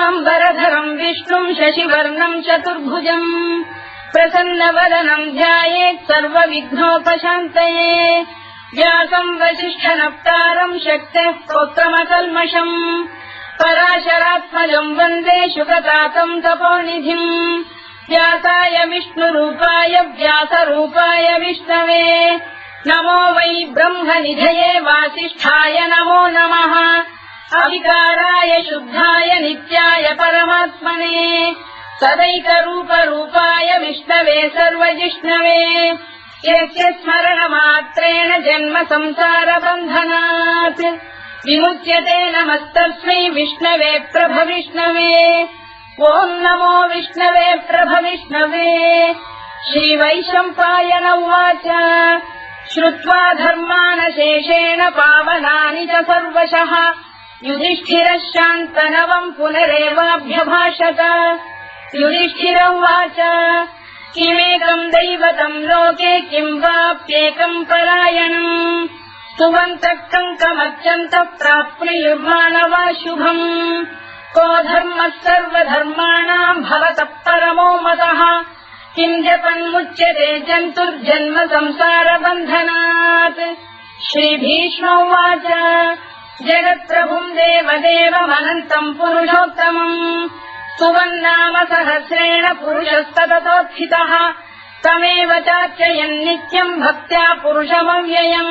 शुक्लाम्बरधरम् विष्णुम् शशिवर्णम् चतुर्भुजम् प्रसन्नवदनम् ध्यायेत् सर्वविघ्नोपशान्तये व्यासम् वसिष्ठनप्तारम् शक्तेः स्तोत्रमकल्मषम् पराशरात्मजम् वन्दे शुकतातम् तपोनिधिम् व्यासाय विष्णुरूपाय व्यासरूपाय विष्णवे नमो वै ब्रह्मनिधये वासिष्ठाय नमो नमः अविकाराय शुद्धाय नित्याय परमात्मने सदैकरूपरूपाय विष्णवे सर्वजिष्णवे यस्य स्मरणमात्रेण जन्म संसारबन्धनात् विमुच्यते नमस्तस्मै विष्णवे प्रभविष्णवे ॐ नमो विष्णवे प्रभविष्णवे श्रीवैशम्पायन उवाच श्रुत्वा धर्मानशेषेण पावनानि च सर्वशः युधिष्ठिरः शान्तनवम् पुनरेवाभ्यभाषत युधिष्ठिर उवाच किमेकम् दैवतम् लोके किम् वाप्येकम् परायणम् स्तुवन्तः कङ्कमर्चन्तः प्राप्नुयुर्माणवा शुभम् को धर्मः सर्वधर्माणाम् भवतः परमो मतः किम् जपन्मुच्यते जन्तुर्जन्म संसारबन्धनात् श्रीभीष्म उवाच जगत्प्रभुम् देवदेवमनन्तम् पुरुषोत्तमम् स्तुवन्नाम सहस्रेण पुरुषस्तततोत्थितः तमेव चार्चयन् नित्यम् भक्त्या पुरुषमव्ययम्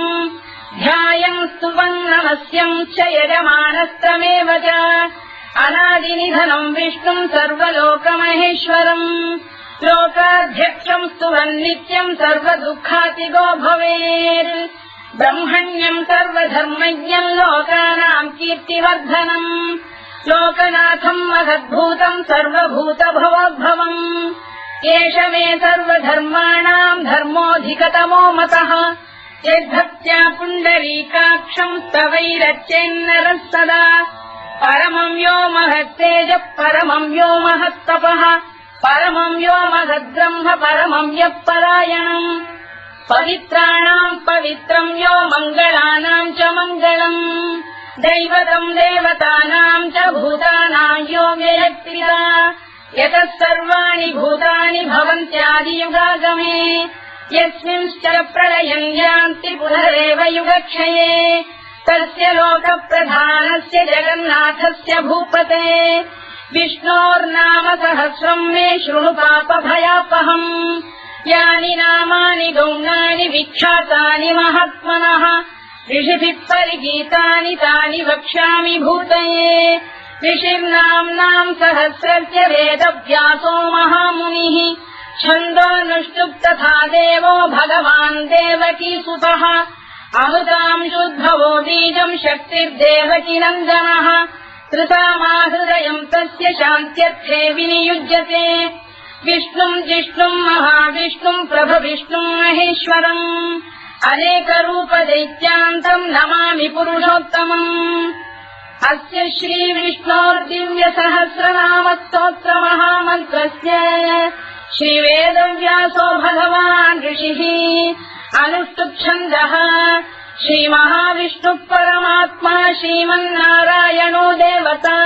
ध्यायम् स्तुवन् नमस्यम् च यजमानस्तमेव च अनादिनिधनम् विष्णुम् सर्वलोकमहेश्वरम् लोकाध्यक्षम् स्तुवन् नित्यम् सर्वदुःखातिगो भवेत् ब्रह्मण्यम् सर्वधर्मज्ञम् लोकानाम् कीर्तिवर्धनम् लोकनाथम् महद्भूतम् सर्वभूतभवोद्भवम् एष मे सर्वधर्माणाम् धर्मोऽधिकतमो मतः यद्भक्त्या पुण्डरीकाक्षम् स्तवैरच्चेन्नरः सदा परमम् यो महत्तेजः परमम् यो महत्तपः परमम् यो महद्ब्रह्म परमम् यः परायणम् पवित्राणाम् पवित्रम् यो मङ्गलानाम् च मङ्गलम् दैवतम् देवतानाम् च भूतानाम् यो व्ययक्रिया यतः सर्वाणि भूतानि भवन्त्यादियुगागमे यस्मिंश्च प्रलयम् यान्ति पुनरेव युगक्षये तस्य लोकप्रधानस्य जगन्नाथस्य भूपते विष्णोर्नाम सहस्रम् मे शृणु पापभयापहम् यानि नामानि गौणानि विख्यातानि महात्मनः ऋषिभिः परिगीतानि तानि वक्ष्यामि भूतये ऋषिर्नाम्नाम् सहस्रस्य वेदव्यासो महामुनिः छन्दोऽनुष्टुप् तथा देवो भगवान् देवकीसुतः अमृतांशुद्भवो बीजम् शक्तिर्देवकीनन्दनः त्रिसामाहृदयम् तस्य शान्त्यर्थे विनियुज्यते विष्णुम् जिष्णुम् महाविष्णुम् प्रभविष्णुम् महेश्वरम् अनेकरूपदैत्यान्तम् नमामि पुरुषोत्तमम् अस्य श्रीविष्णोर्दिव्यसहस्रनामस्तोत्रमहामन्त्रस्य श्रीवेदव्यासो भगवान् ऋषिः अनुष्टुप्छन्दः श्रीमहाविष्णुः परमात्मा श्रीमन्नारायणो देवता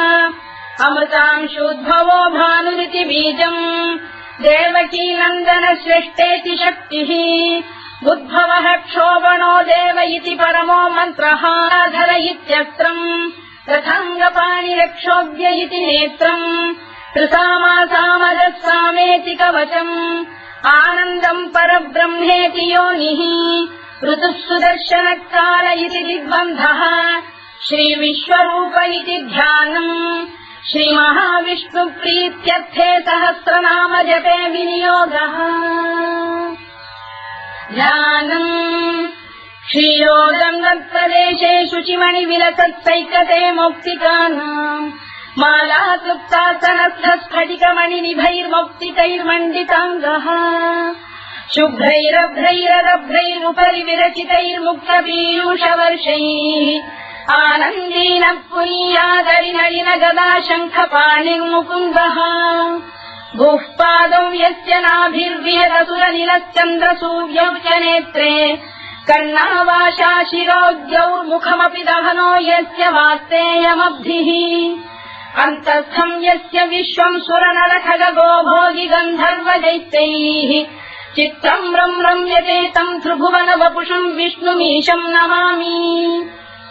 अमृतांशोद्भवो भानुरिति बीजम् देवकीनन्दन श्रेष्ठेति शक्तिः उद्भवः क्षोभणो देव इति परमो मन्त्रः धर इत्यस्त्रम् रथाङ्गपाणिरक्षोभ्य इति नेत्रम् त्रिसामासामजः सामेति कवचम् आनन्दम् परब्रह्मेति योनिः ऋतुः सुदर्शनकाल इति दिग्बन्धः श्रीविश्वरूप इति ध्यानम् श्रीमहाविष्णुप्रीत्यर्थे सहस्रनाम जपे विनियोगः ध्यानम् क्षीरोदम् तत्प्रदेशे शुचिमणिविलसत्सैकते मौक्तिकानाम् मालाक्लुप्तासनस्थस्फटिकमणिनिभैर्मौक्तिकैर्मण्डिताङ्गः शुभ्रैरभ्रैररभ्रैरुपरि विरचितैर्मुक्तपीयूषवर्षैः आनन्दीनः पुनीयादरिनलिन गदा शङ्खपाणिर्मुकुन्दः भूः पादौ यस्य नाभिर्विहदसुरनिलश्चन्द्रसूर्यौ च नेत्रे कर्णावाशा शिरोद्यौर्मुखमपि दहनो यस्य वास्तेयमब्धिः अन्तस्थम् यस्य विश्वम् सुरनरखगो भोगि गन्धर्व दैत्यैः चित्रम् रम्यते तम् त्रिभुवन वपुषम् विष्णुमीशम् नमामि।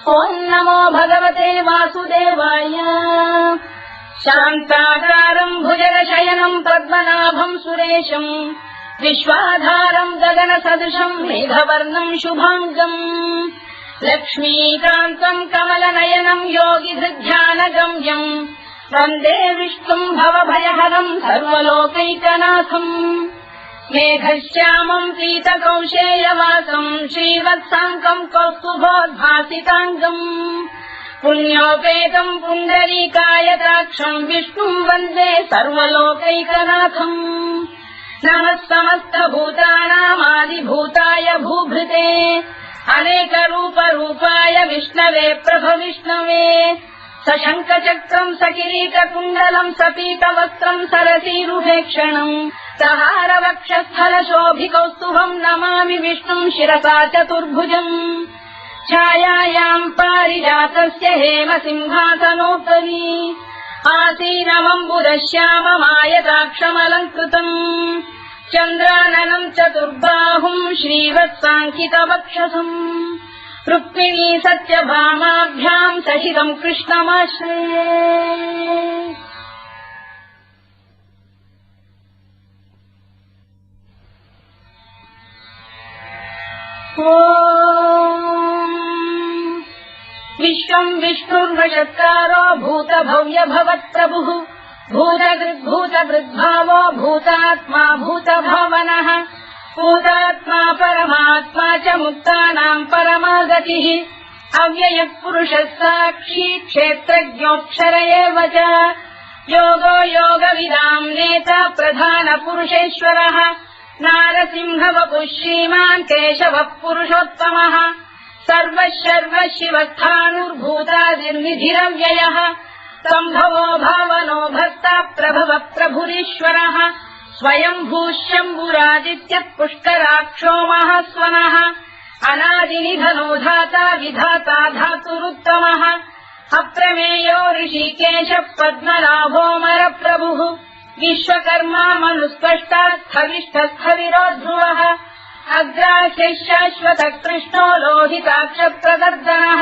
ॐ नमो भगवते वासुदेवाय। शान्ताकारम् भुजगशयनम् पद्मनाभम् सुरेशम् विश्वाधारम् गगनसदृशम् मेघवर्णम् शुभाङ्गम् लक्ष्मीकान्तम् कमलनयनम् योगिधृध्यानगम्यम् वन्दे विष्णुम् भवभयहरम् सर्वलोकैकनाथम्। मेघश्यामम् पीतकौशेयवासम् श्रीवत्साङ्कम् कौस्तुभोद्भासिताङ्गम् पुण्योपेतम् पुण्डरीकायताक्षम् विष्णुम् वन्दे सर्वलोकैकनाथम्। नमः समस्तभूतानामादिभूताय भूभृते अनेकरूपरूपाय विष्णवे प्रभविष्णवे सशङ्खचक्रम् सकिरीटकुण्डलम् सपीतवस्त्रम् सरसीरुहेक्षणम् सहारवक्षस्थलशोभिकौस्तुभम् नमामि विष्णुम् शिरसा चतुर्भुजम्। छायायाम् पारिजातस्य हेमसिंहासनोपरि आसीनमम्बुदश्याममायताक्षमलङ्कृतम् चन्द्राननम् चतुर्बाहुम् श्रीवत्साङ्कितवक्षसम् रुक्मिणी सत्यभामाभ्याम् सहितम् कृष्णमाश्रये। विश्वम् विष्णुर्वषत्कारो भूतभव्य भवत्प्रभुः भूतभृद्भावो भूतात्मा भूतभावनः भूतात्मा परमात्मा च मुक्तानाम् परमागतिः अव्ययः पुरुषः साक्षी क्षेत्रज्ञोऽक्षर एव च योगो योगविदाम् नेता प्रधानपुरुषेश्वरः नारसिंहवपुः श्रीमान् केशवः पुरुषोत्तमः सर्वः शर्वः शिवस्थाणुर्भूतादिर्निधिरव्ययः सम्भवो भावनो भर्ता प्रभव प्रभुरीश्वरः स्वयम्भूः शम्भुरादित्यः पुष्कराक्षो महास्वनः अनादिनिधनो धाता विधाता धातुरुत्तमः अप्रमेयो ऋषिकेशः पद्मनाभोऽमरप्रभुः विश्वकर्मा मनुस्पष्टास्थविष्ठस्थविरो ध्रुवः अग्राह्यः शाश्वतः कृष्णो लोहिताक्षप्रदर्दनः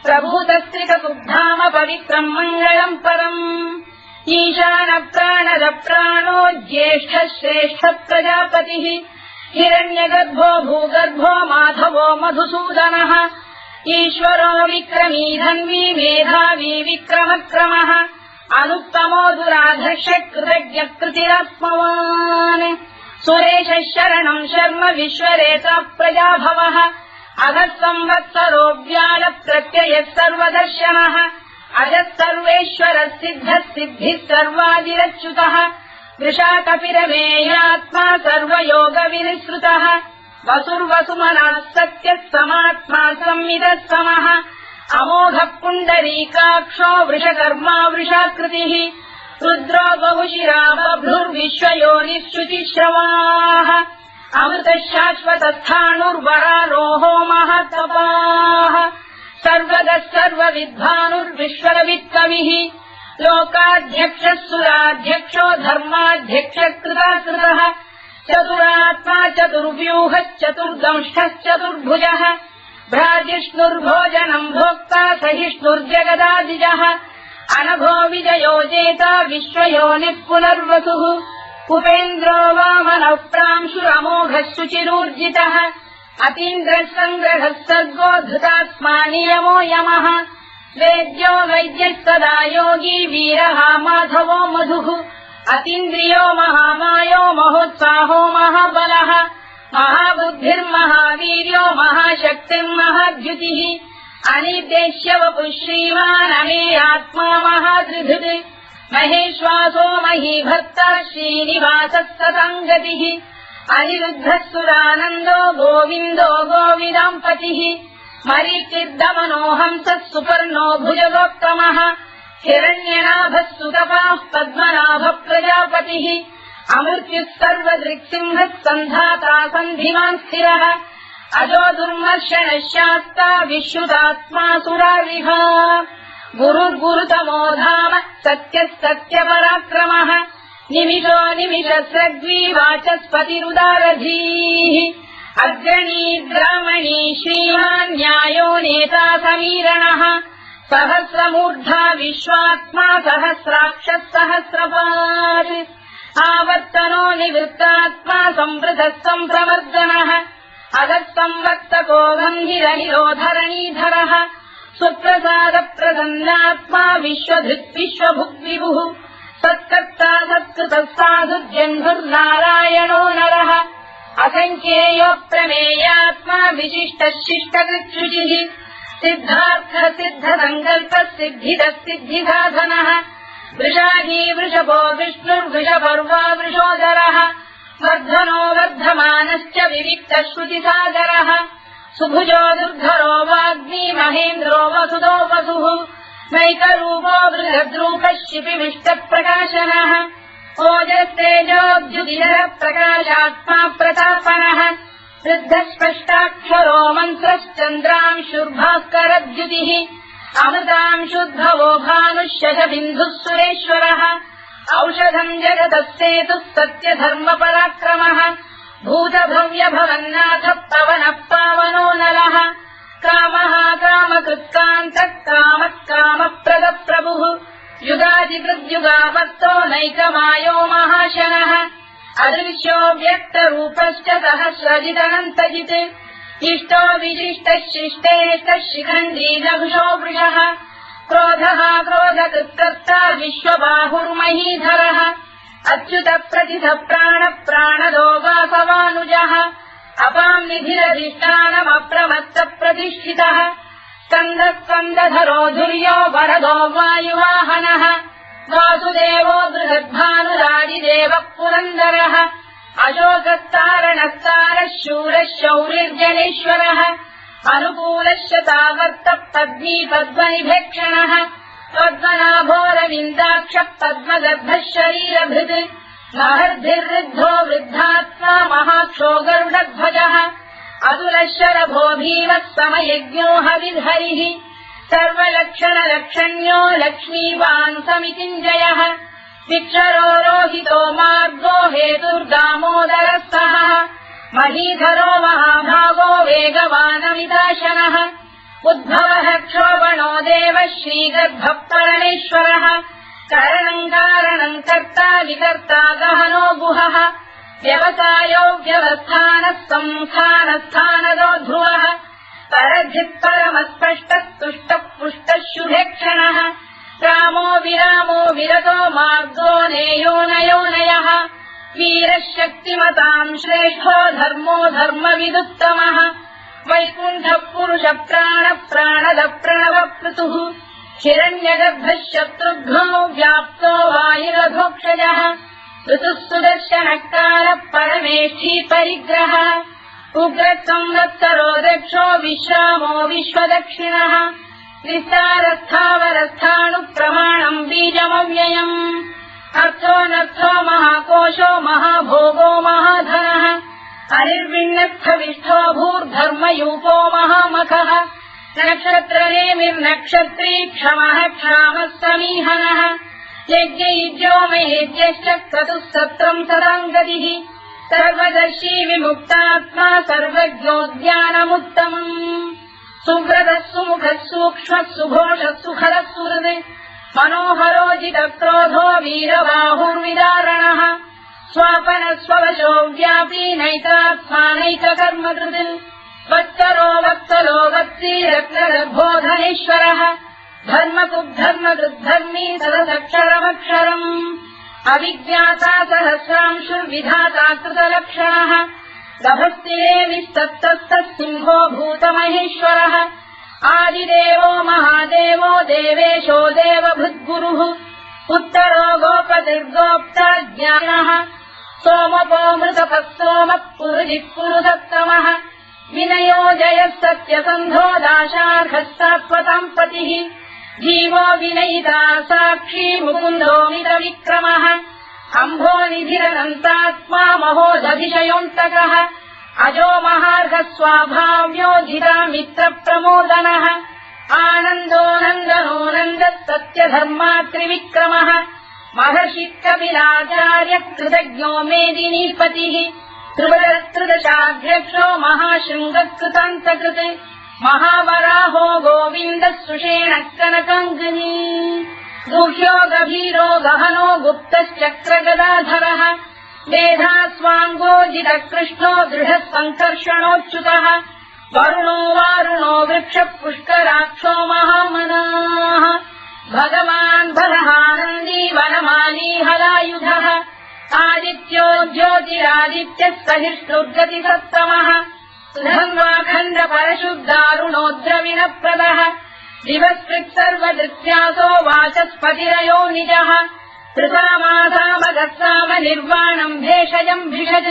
प्रभूतस्त्रिककुब्धाम पवित्रम् मङ्गलम् परम् ईशानप्राणदप्राणो ज्येष्ठः श्रेष्ठः प्रजापतिः हिरण्यगर्भो भूगर्भो माधवो मधुसूदनः ईश्वरो विक्रमी धन्वी मेधावी विक्रमक्रमः अनुत्तमो दुराधर्ष कृतज्ञः कृतिरात्मवान् सुरेशः शरणम् शर्म विश्वरेता प्रजाभवः अधः संवत्सरो व्याल प्रत्ययः सर्वदर्शनः अजः सर्वेश्वरः सिद्धः सिद्धिः सर्वादिरच्युतः वृषाकपिरमेयात्मा सर्वयोगविनिसृतः वसुर्वसुमनः सत्यः समात्मा संविदः समः अमोघः पुण्डरीकाक्षो वृषकर्मा वृषाकृतिः रुद्रो बहुशिरा बभ्रुर्विश्वयोनिः शुचिश्रवाः अमृतः शाश्वतस्थाणुर्वरारोहो महातपाः सर्वगः सर्वविद्वानुर्विश्वरवित्कविः लोकाध्यक्षः सुराध्यक्षो धर्माध्यक्षः कृताकृतः चतुरात्मा चतुर्व्यूहश्चतुर्दंष्टः चतुर्भुजः भ्राजिष्णुर्भोजनम् भोक्ता सहिष्णुर्जगदादिजः अनघो विजयो जेता विश्वयोनिः पुनर्वसुः कुपेन्द्रो वामनः प्रांशुरमोघः शुचिरूर्जितः अतीन्द्रः सङ्ग्रहः सर्गो धृतात्मा नियमो यमः वेद्यो वैद्यः सदा योगी वीरः माधवो मधुः अतीन्द्रियो महामायो महोत्साहो महाबलः महाबुद्धिर्महावीर्यो महाशक्तिर्महाद्युतिः अनिर्देश्यवपुः श्रीमान् अमेयात्मा महाधृधृत् महेश्वासो महीभर्ता श्रीनिवासः सताङ्गतिः अनिरुद्धः सुरानन्दो गोविन्दो गोविदाम्पतिः मरीचिर्दमनो हंसः सुपर्णो भुजगोत्तमः हिरण्यनाभः सुतपाः पद्मनाभः प्रजापतिः अमृत्युः सर्वदृक्सिंहः सन्धाता सन्धिमान् स्थिरः अजो दुर्मर्षणः शास्ता विश्रुतात्मा सुरारिः गुरुर्गुरुतमो धाम सत्यः निमिषो निमिषस्रग्वी वाचस्पतिरुदारधीः अग्रणी ब्राह्मणी श्रीमान् न्यायो नेता समीरणः सहस्रमूर्धा विश्वात्मा सहस्राक्षः सहस्रपात् आवर्तनो निवृत्तात्मा संवृतः सम्प्रवर्धनः अधः संवर्तको गन्धिरनिरोधरणीधरः सुप्रसादप्रसन्नात्मा विश्वधृत् विश्वभुग्विभुः सत्कर्ता सत्कृतः साधुर्जन्धुर्नारायणो नरः असङ्ख्येयो प्रमेयात्मा विशिष्टः शिष्टकृच्छुचिः सिद्धार्थः सिद्धसङ्कल्पः सिद्धितः सिद्धिसाधनः वृषाधी वृषभो विष्णुर्वृषपर्वा वृषोदरः वर्धनो वर्धमानश्च विविक्तः श्रुतिसागरः सुभुजो दुर्धरो वाग्मी महेन्द्रो वसुदो वसुः नैकरूपो बृहद्रूपः शिपिविष्टप्रकाशनः ओजस्तेजोऽभ्युदिनः प्रकाशात्मा प्रतापनः वृद्धस्पष्टाक्षरो मन्त्रश्चन्द्रांशुर्भास्करद्युतिः अमृतांशुद्भवो भानुष्यशबिन्दुः सुरेश्वरः औषधम् जगतः सेतुः सत्यधर्मपराक्रमः भूतभव्यभवन्नाथः पवनः पावनो नलः कामः कामकृत्कान्तः कामः कामप्रदप्रभुः युगादिकृद्युगामत्तो नैकमायो महाशनः अदृश्यो व्यक्तरूपश्च सहस्रजिदनन्तजित् इष्टो विशिष्टः शिष्टेष्टः शिखण्डी नभुषो वृषः क्रोधः क्रोधकृत्कर्ता विश्वबाहुर्महीधरः अच्युतः प्रतिथः प्राणः प्राणदो वासवानुजः अपाम् निधिरधिष्ठानमप्रमत्तः प्रतिष्ठितः स्कन्दः स्कन्दधरो धुर्यो वरदो वायुवाहनः वासुदेवो बृहद्भानुरादिदेवः पुरन्दरः अशोकस्तारणस्तारः शूरः शौरिर्जनेश्वरः अनुकूलः शतावर्तः पद्मी पद्मनिभेक्षणः पद्मनाभोरविन्दाक्षः पद्मगर्भः शरीरभृत् महर्भिर्वृद्धो वृद्धात्मा महाक्षो गरुडध्वजः अतुलः शरभो भीमः समयज्ञो हविर्हरिः सर्वलक्षणलक्षण्यो लक्ष्मीवान् समितिञ्जयः विक्षरो रोहितो मार्गो हेतुर्दामोदरः सहः महीधरो महाभागो वेगवानमिदाशनः उद्भवः क्षोभणो देवः श्रीगर्भः परमेश्वरः करणम् कारणम् कर्ता विकर्ता गहनो गुहः व्यवसायो व्यवस्थानः संस्थानस्थानदो ध्रुवः परधिः परमस्पष्टः तुष्टः पुष्टः शुभेक्षणः रामो विरामो विरतो मार्गो नेयो नयोनयः वीरः शक्तिमताम् श्रेष्ठो धर्मो धर्मविदुत्तमः वैकुण्ठः पुरुष प्राणः प्राणदः प्रणवपृतुः हिरण्यगर्भः शत्रुघ्नो व्याप्तो वायुरधोक्षजः ऋतुः सुदर्शनकालः परमेष्ठी परिग्रहः उग्रः संवत्सरो दक्षो विश्रामो विश्वदक्षिणः विस्तारस्थावरस्थाणुप्रमाणम् बीजमव्ययम् अर्थोऽनर्थो महाकोशो महाभोगो महाधनः हरिर्विण्णस्थविष्ठो भूर्धर्मयूपो महामखः नक्षत्रनेमिर्नक्षत्री क्षमः क्षामः समीहनः यज्ञयुज्यो महेज्यश्च क्रतुः सत्रम् सदाङ्गतिः सर्वदर्शी विमुक्तात्मा सर्वज्ञोद्यानमुत्तमम् सुव्रतः सुमुखः सूक्ष्मः सुघोषः सुखरः सुहृत् मनोहरोजितक्रोधो वीरबाहुर्विदारणः स्वापनः स्ववशो व्यापी नैतात्मा नैककर्मकृत् वत्सरो वत्सलो वत्सी रत्नगर्भोधनेश्वरः धर्मकुद्धर्मकृद्धर्मी सदसक्षरमक्षरम् अविज्ञाता सहस्रांशुर्विधाता कृतलक्षणः गभस्तिरेविस्तत्तः सिंहो भूतमहेश्वरः आदिदेवो महादेवो देवेशो देवभृद्गुरुः उत्तरो गोपतिर्गोप्ता ज्ञानः सोमपो मृतपः सोमः पुरुजिः पुरुषत्तमः विनयो जयः सत्यसन्धो दाशार्हः सात्वताम् पतिः जीवो विनयिता साक्षी मुकुन्दोमितविक्रमः अम्भोनिधिरनन्तात्मा महोदधिशयोऽन्तकः अजो महार्घः स्वाभाव्यो जिता मित्रप्रमोदनः आनन्दो नन्दनो नन्दः सत्यधर्मात्रिविक्रमः महर्षि कपिलाचार्य कृतज्ञो मेदिनीपतिः त्रिदशाध्यक्षो महाशृङ्गकृतान्तकृते महावराहो गोविन्दः सुषेणः कनकाङ्गनी गुह्यो गभीरो गहनो गुप्तश्चक्रगदाधरः मेधास्वाङ्गोजितः कृष्णो दृढः सङ्कर्षणोच्युतः वरुणो वारुणो वृक्षः पुष्कराक्षो महामनाः भगवान् बलहानन्दी वनमाली हलायुधः आदित्यो ज्योतिरादित्यः सहिष्णुर्गतिसत्तमः सुधन्वाखण्ड परशुद्धारुणोद्रविणप्रदः दिवस्कृत् सर्वदृत्यासो वाचस्पतिरयो निजः कृतामासामगस्साम निर्वाणम् भेषजम् भिषज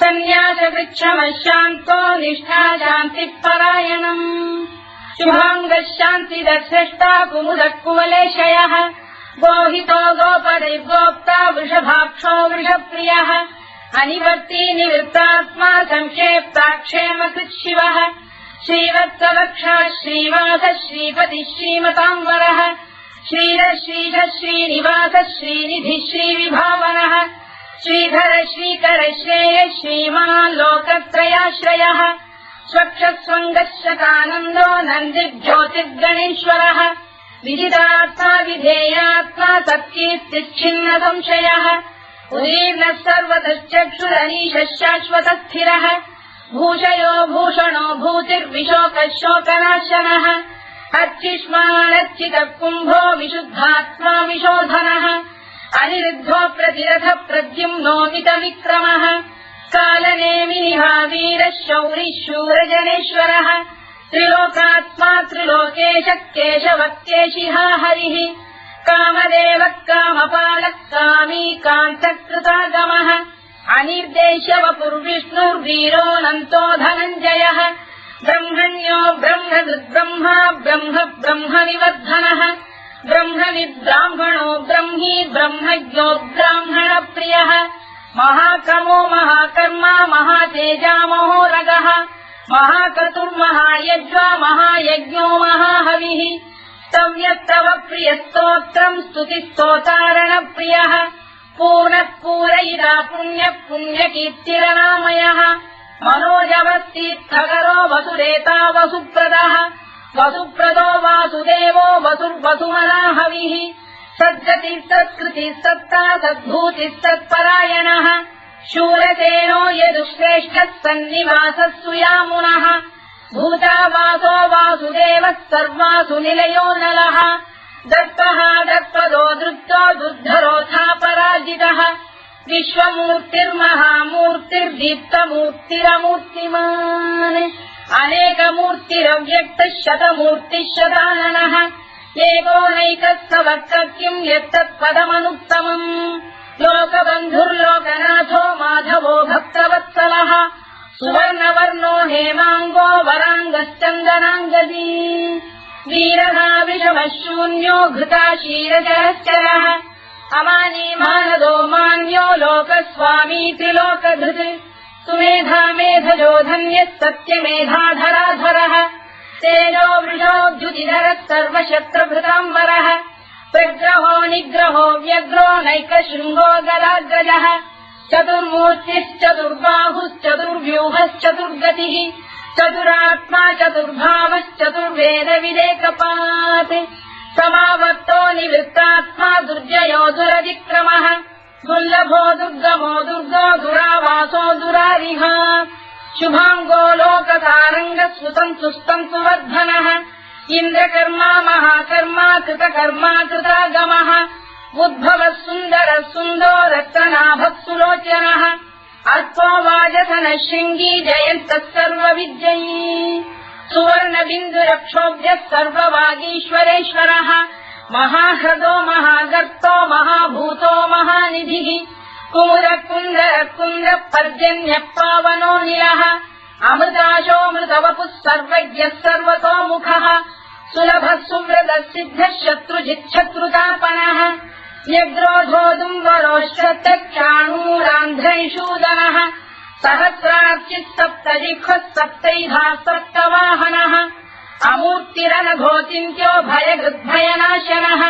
सन्न्यासवृक्षमशान्तो निष्ठा शान्तिपरायणम् शुभाङ्गः शान्तिदर्शष्टा कुमुदः कुवलेशयः गोहितो गोपदैर्गोप्ता वृषभाक्षो वृषप्रियः अनिवर्ती निवृत्तात्मा संक्षेप्ताक्षेमकृत् शिवः श्रीवत्सवक्षः श्रीवासः श्रीपतिः श्रीमताम्बरः श्रीधः श्रीधः श्रीनिवासः श्रीनिधिः श्रीविभावनः श्रीधर श्रीकर श्रेयः श्रीमान् लोकत्रयाश्रयः स्वक्षस्वङ्गः शतानन्दो नन्दिर्ज्योतिर्गणेश्वरः विदितात्मा विधेयात्मा सत्कीर्तिच्छिन्न संशयः उदीर्णः सर्वतश्चक्षुरनीशः शाश्वतस्थिरः भूषयो भूषणो भूतिर्विशोकः शोकनाशनः अर्चिष्मानर्चितः कुम्भो विशुद्धात्मा विशोधनः अनिरुद्धो प्रतिरथ प्रद्युम्नोमितविक्रमः कालनेमिनिहा वीरः शौरिः शूरजनेश्वरः त्रिलोकात्मा त्रिलोकेशः केशवः केशिहा हरिः कामदेवः कामपालः कामी कान्तकृतागमः अनिर्देश्यवपुर्विष्णुर्वीरोऽनन्तो धनञ्जयः ब्रह्मण्यो ब्रह्मकृद्ब्रह्मा ब्रह्म ब्रह्मविवर्धनः ब्रह्मविद्ब्राह्मणो ब्रह्मी ब्रह्मज्ञो ब्राह्मणप्रियः महाक्रमो महाकर्मा महातेजा महोरगः महाक्रतुर्महायज्वा महायज्ञो महाहविः स्तव्यस्तव प्रियस्तोत्रम् स्तुतिस्तोतारणप्रियः पूर्णः पूरयिता पुण्यः पुण्यकीर्तिरनामयः मनोजवस्तीर्थकरो वसुरेता वसुप्रदः वसुप्रदो वासुदेवो वसुर्वसुमनाहविः सद्गतिः सत्कृतिः सत्ता सद्भूतिः सत्परायणः शूरसेनो यदुश्रेष्ठः सन्निवासः सुयामुनः भूतावासो वासुदेवः सर्वासु निलयो नलः दत्तः दत्पदो दृप्तो दुर्धरोऽथापराजितः विश्वमूर्तिर्महामूर्तिर्दीप्तमूर्तिरमूर्तिमान् अनेकमूर्तिरव्यक्तः शतमूर्तिः शताननः एकोनैकः सवक्तकिम् यत्तत्पदमनुत्तमम् लोकबन्धुर्लोकनाथो माधवो भक्तवत्सलः सुवर्णवर्णो हेमाङ्गो वराङ्गश्चन्दनाङ्गदी वीरः विषमः शून्यो घृताशीरजश्चरः अमानी मानदो मान्यो लोकस्वामी त्रिलोकधृत् सुमेधा मेधजो धन्यः सत्यमेधाधराधरः तेजो वृषोद्युतिधरः सर्वशस्त्रभृताम्बरः प्रग्रहो निग्रहो व्यग्रो नैकशृङ्गो गदाग्रजः चतुर्मूर्तिश्चतुर्बाहुश्चतुर्व्यूहश्चतुर्गतिः चतुरात्मा चतुर्भावश्चतुर्वेदविदेकपात् समावर्तो निवृत्तात्मा दुर्जयो दुरतिक्रमः दुर्लभो दुर्गमो दुर्गो दुरावासो दुरारिः शुभाङ्गो लोकतारङ्गः सुतन्तु वर्धनः इन्द्रकर्मा महाकर्मा कृतकर्मा कृतागमः उद्भवः सुन्दरः सुन्दो रक्तनाभः सुलोचनः अल्पो वाजसनः शृङ्गी जयन्तः सर्वविद्ययी सुवर्णबिन्दुरक्षोभ्यः सर्ववागीश्वरेश्वरः महाह्रदो महागर्तो महाभूतो महानिधिः कुमुदकुन्दरकुन्दः पर्जन्यः पावनो निरः अमृताशोऽमृतवपुः सर्वज्ञः सर्वतोमुखः सुलभः सुव्रतः सिद्धः शत्रुजिच्छत्रुतापनः न्यग्रोधोदुम्बरोश्चक्षाणूरान्ध्रैषूदनः सहस्रार्चिः सप्तजिह्वः सप्तैधा सप्तवाहनः अमूर्तिरनघोचिन्त्यो भयगृद्भयनाशनः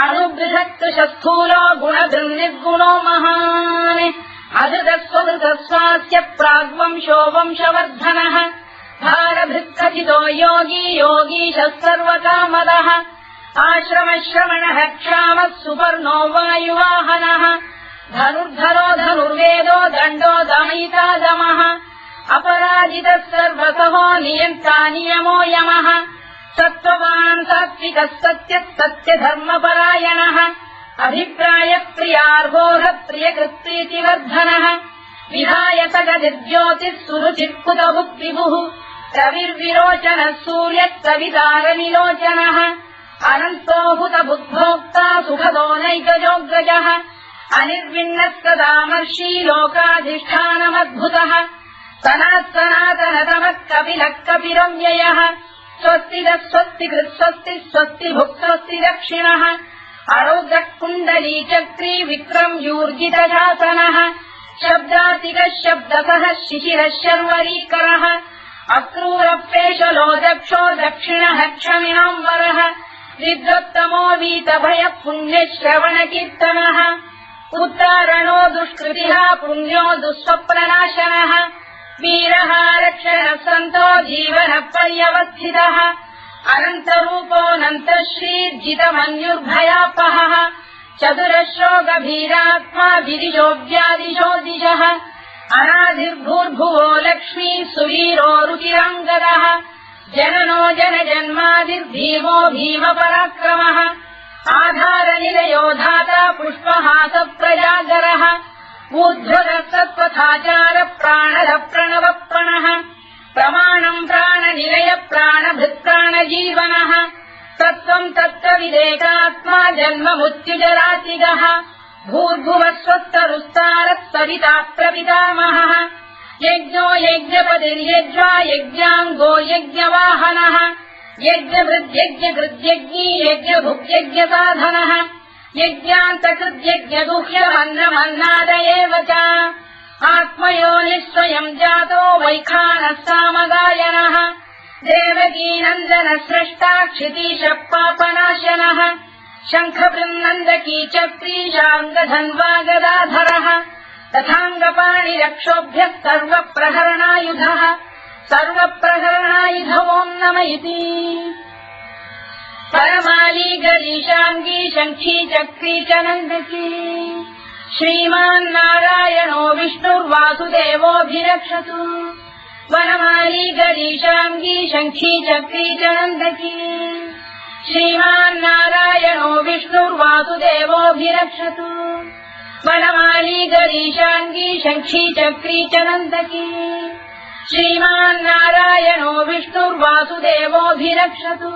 अणुबृहत्कृशस्थूलो गुणभृन्निर्गुणो महान् अधृतस्वधृतस्वास्य प्राग्वंशो वंशवर्धनः भारभृत्कथितो योगी योगीशः सर्वकामदः आश्रमश्रवणः क्षामः सुपर्णो वायुवाहनः धनुर्धरो धनुर्वेदो दण्डो दमयिता दमः अपराजितः सर्वसहो नियन्ता नियमो यमः सत्त्ववान् सात्विकः सत्यः सत्यधर्मपरायणः अभिप्रायप्रियार्होः प्रियकृत्प्रीतिवर्धनः विधायतगतिर्ज्योतिः सुरुचित्कुतभुक्तिभुः रविर्विरोचनः सूर्यः कवितारनिलोचनः अनन्तो हुतबुद्भोक्ता सुखदो नैकजोऽग्रजः अनिर्विण्णः सदामर्षी लोकाधिष्ठानमद्भुतः सनातनतमः कपिलः कपिरव्ययः स्वस्तिदः स्वस्तिकृत् स्वस्ति स्वस्तिभुक् स्वस्ति दक्षिणः अरौद्रः कुण्डली चक्री विक्रम्यूर्जितशासनः शब्दातिकः शब्दसः शिशिरः शर्वरीकरः अक्रूरप्रेशलो दक्षो दक्षिणः क्षमिणाम्बरः विद्वत्तमो वीतभयः पुण्यश्रवणकीर्तनः उत्तारणो दुष्कृतिः पुण्यो दुःस्वप्ननाशनः वीरः रक्षणः सन्तो जीवनः पर्यवस्थितः अनन्तरूपोऽनन्तश्रीर्जितमन्युर्भयापहः चतुरश्रो गभीरात्मा विदिशो व्यादिशो दिशः अनाधिर्भूर्भुवो लक्ष्मी सुवीरो रुचिराङ्गदः जननो जनजन्मादिर्भीमो भीमपराक्रमः आधारनिलयो धाता पुष्पहास प्रजागरः ऊर्ध्वरः सत्त्वथाचार प्राणः प्रणवप्रणः प्रमाणम् प्राणनिलय प्राणभृत्प्राणजीवनः तत्त्वम् तत्त्वविदेकात्मा जन्ममृत्युजरातिगः भूर्भुवः स्वस्तरुस्तारः सविता प्रपितामहः यज्ञो यज्ञपतिर्यज्वा यज्ञाङ्गो यज्ञवाहनः यज्ञभृद्यज्ञकृद्यज्ञी यज्ञभुक्यज्ञसाधनः यज्ञान्तकृद्यज्ञगुह्यमन्नमन्नाद एव च आत्मयोनिः स्वयम् जातो वैखानः सामगायनः देवकीनन्दनः स्रष्टा क्षितीशः पापनाशनः शङ्खबृन्नन्दकी चक्रीशाङ्गधन्वा गदाधरः तथाङ्गपाणिरक्षोभ्यः सर्वप्रहरणायुधः सर्वप्रहरणायुध ओम् नम इति परमाली गरीशाङ्गी शङ्खी चक्री च नन्दकी श्रीमान्नारायणो विष्णुर्वासुदेवोऽभिरक्षतु वनमाली गरीशाङ्गी शङ्खी चक्री च नन्दकी श्रीमान्नारायणो विष्णुर्वासुदेवोऽभिरक्षतु वनमाली गरीशाङ्गी शङ्खी चक्री च नन्दकी श्रीमान्नारायणो विष्णुर्वासुदेवोऽभिरक्षतु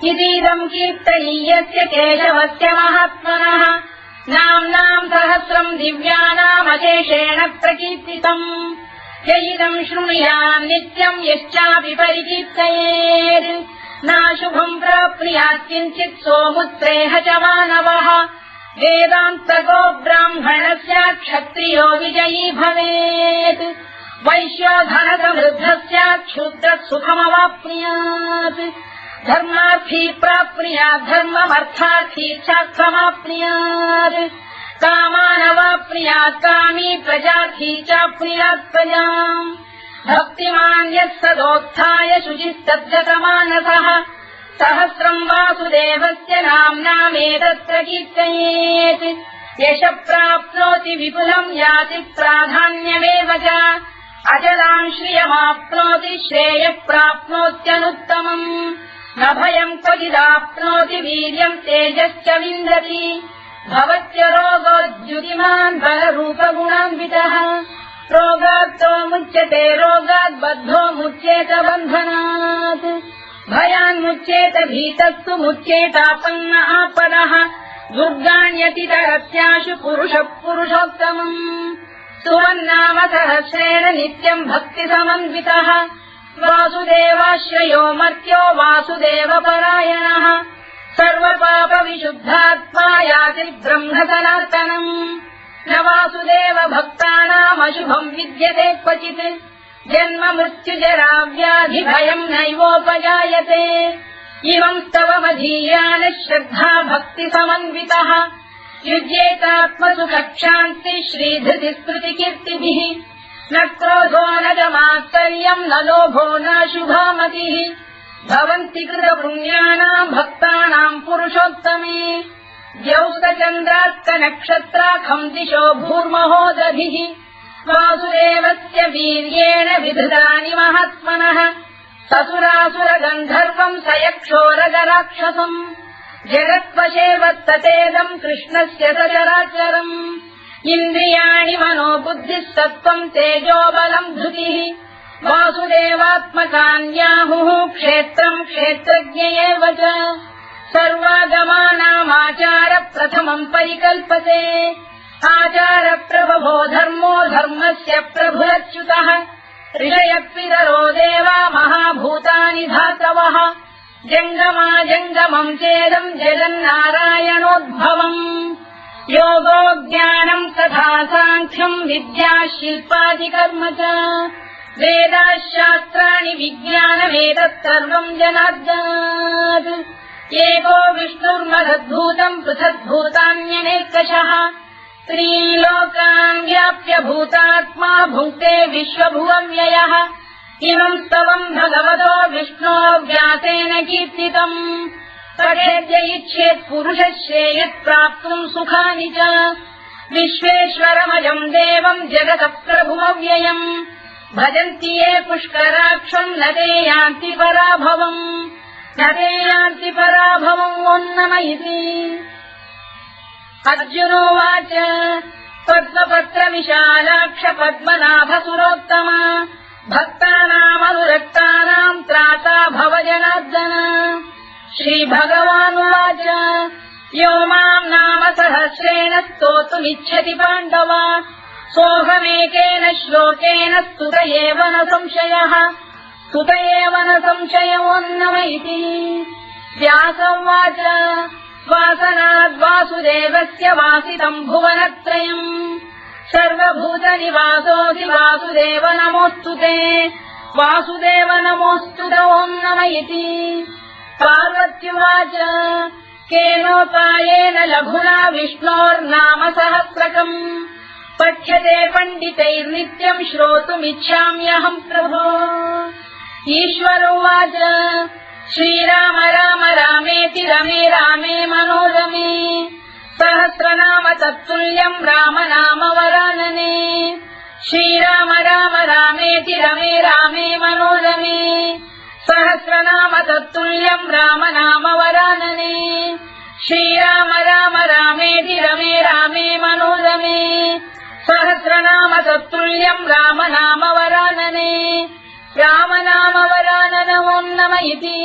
इतीदम् कीर्तनीयस्य केशवस्य महात्मनः नाम्नाम् सहस्रम् दिव्यानामशेषेण प्रकीर्तितम् य इदम् शृणुयाम् नित्यम् यश्चापि परिकीर्तयेत् नाशुभम् प्राप्नुयात् किञ्चित् सोमुत्रेह च मानवः वेदान्तको ब्राह्मणस्य क्षत्रियो विजयी भवेत् वैश्यो धनसमृद्धः स्यात् क्षुद्रः सुखमवाप्नुयात् धर्मार्थी प्राप्नुयात् धर्ममर्थार्थी चार्थमाप्नुयात् कामानवाप्नुयात् कामी प्रजार्थी चाप्नुयात् प्रजाम् भक्तिमान् यः सदोत्थाय शुचिस्तद्गतमानसः सहस्रम् वासुदेवस्य नाम्नामेतत्र कीर्तयेत् यशः प्राप्नोति विपुलम् याति प्राधान्यमेव च अचलाम् श्रियमाप्नोति श्रेयः प्राप्नोत्यनुत्तमम् न भयम् क्वचिदाप्नोति वीर्यम् तेजश्च विन्दति भवत्य रोगोद्युतिमान् बलरूपगुणान्वितः रोगात्तो मुच्यते रोगात् बद्धो मुच्येत बन्धनात् भयान्मुच्येत भीतस्तु मुच्येतापन्न आपदः दुर्गाण्यतितरस्याशु पुरुषः पुरुषोत्तमम् सुवन्नाम सहस्रेण नित्यम् भक्तिसमन्वितः वासुदेवाश्रयो मर्त्यो वासुदेवपरायणः सर्वपापविशुद्धात्मा याति ब्रह्म सनातनम् न वासुदेव भक्तानामशुभम् विद्यते क्वचित् जन्म मृत्युजरा व्याधि भयम् नैवोपजायते इमम् स्तवमधीयान श्रद्धा भक्ति समन्वितः युज्येतात्मसुखक्षान्ति श्रीधृति स्मृति कीर्तिभिः न क्रोधो न च मात्सर्यम् न लोभो न शुभामतिः भवन्ति कृतपुण्यानाम् भक्तानाम् पुरुषोत्तमे द्यौस्तचन्द्रार्कनक्षत्राखम् दिशो भूर्महोदभिः वासुदेवस्य वीर्येण विधृतानि महात्मनः ससुरासुरगन्धर्वम् स यक्षोरगराक्षसम् जगत्वशे वत्ततेदम् कृष्णस्य सचराचरम् इन्द्रियाणि मनो बुद्धिः सत्त्वम् तेजो बलम् धृतिः वासुदेवात्मकान्याहुः क्षेत्रम् क्षेत्रज्ञ एव च सर्वागमानामाचार प्रथमम् परिकल्पते आचार प्रभवो धर्मो धर्मस्य प्रभुरच्युतः ऋषयपितरो देवा महाभूतानि धातवः जङ्गमा जङ्गमम् चेदम् जगन्नारायणोद्भवम् योगो ज्ञानम् तथा साङ्ख्यम् विद्या शिल्पादिकर्म च वेदाः शास्त्राणि विज्ञानमेतत् सर्वम् जनार्दनात् एको विष्णुर्महद्भूतम् पृथग्भूतान्यनेकशः त्रीन् लोकान् व्याप्य भूतात्मा भुङ्क्ते विश्वभुवव्ययः इमम् स्तवम् भगवतो विष्णो व्यासेन कीर्तितम् पठेद्य इच्छेत् पुरुषः श्रेयः प्राप्तुम् सुखानि च विश्वेश्वरमजम् देवम् जगतः प्रभुमव्ययम् भजन्ति ये पुष्कराक्षम् न ते यान्ति पराभवम् ओन्नम इति अर्जुनोवाच पद्मपत्रविशालाक्ष पद्मनाभसुरोत्तम भक्तानामनुरक्तानाम् त्राता भव जनार्दन श्रीभगवानुवाच यो माम् नाम सहस्रेण स्तोतुमिच्छति पाण्डव सोऽहमेकेन श्लोकेन स्तुत एव न संशयोऽन्नम इति व्यासोवाच वासनाद्वासुदेवस्य वासितम् भुवनत्रयम् सर्वभूतनिवासोऽसि वासुदेव नमोऽस्तु ते वासुदेव नमोऽस्तु ओन्नम इति पार्वत्युवाच केनोपायेन लघुना विष्णोर्नाम सहस्रकम् पठ्यते पण्डितैर्नित्यम् श्रोतुमिच्छाम्यहम् प्रभो ईश्वरोवाच श्रीराम राम रामेति रमे रामे मनोरमे सहस्रनाम तत्तुल्यम् राम नाम वरानने श्रीराम राम रामेति रमे रामे मनोरमे सहस्रनाम तत्तुल्यम् राम नाम वरानने श्रीराम राम रामेति रमे रामे मनोरमे सहस्रनाम तत्तुल्यम् राम नाम वरानने राम नाम वरानन ओन्नम इति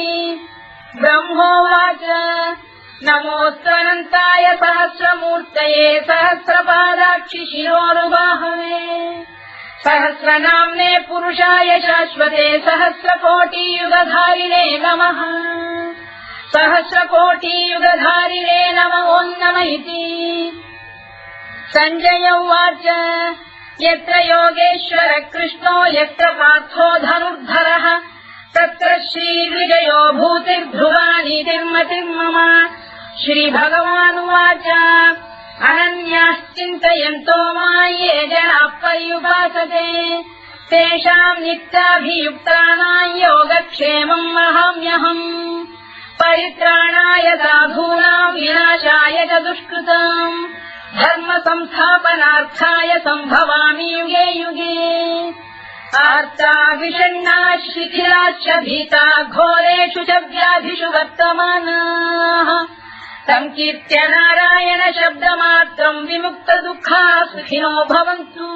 ब्रह्मोवाच नमोऽस्त्वनन्ताय सहस्रमूर्तये सहस्रपादाक्षि शिरोरुबाहवे सहस्रनाम्ने पुरुषाय शाश्वते सहस्रकोटियुगधारिणे नमः सहस्रकोटियुगधारिणे नम ओन्नम इति सञ्जय उवाच यत्र योगेश्वर कृष्णो यत्र पार्थो धनुर्धरः तत्र श्रीविजयो भूतिर्ध्रुवानीतिर्मतिर्मम श्रीभगवानुवाच अनन्याश्चिन्तयन्तो मां ये जनाः पर्युपासते तेषाम् नित्याभियुक्तानां योगक्षेमम् वहाम्यहम् परित्राणाय साधूनां विनाशाय च दुष्कृताम् धर्म संस्थापनार्थाय सम्भवामि युगे युगे आर्ता विषण्णाः शिथिलाश्च भीता घोरेषु च व्याधिषु वर्तमानाः संकीर्त्य नारायण शब्दमात्रम् विमुक्त दुःखाः सुखिनो भवन्तु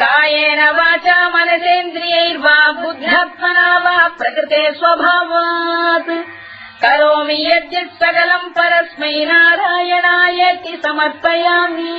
कायेन वाचा मनसेन्द्रियैर्वा बुद्ध्यात्मना वा प्रकृते स्वभावात् करोमि यद्यत् सकलम् परस्मै नारायणायेति समर्पयामि।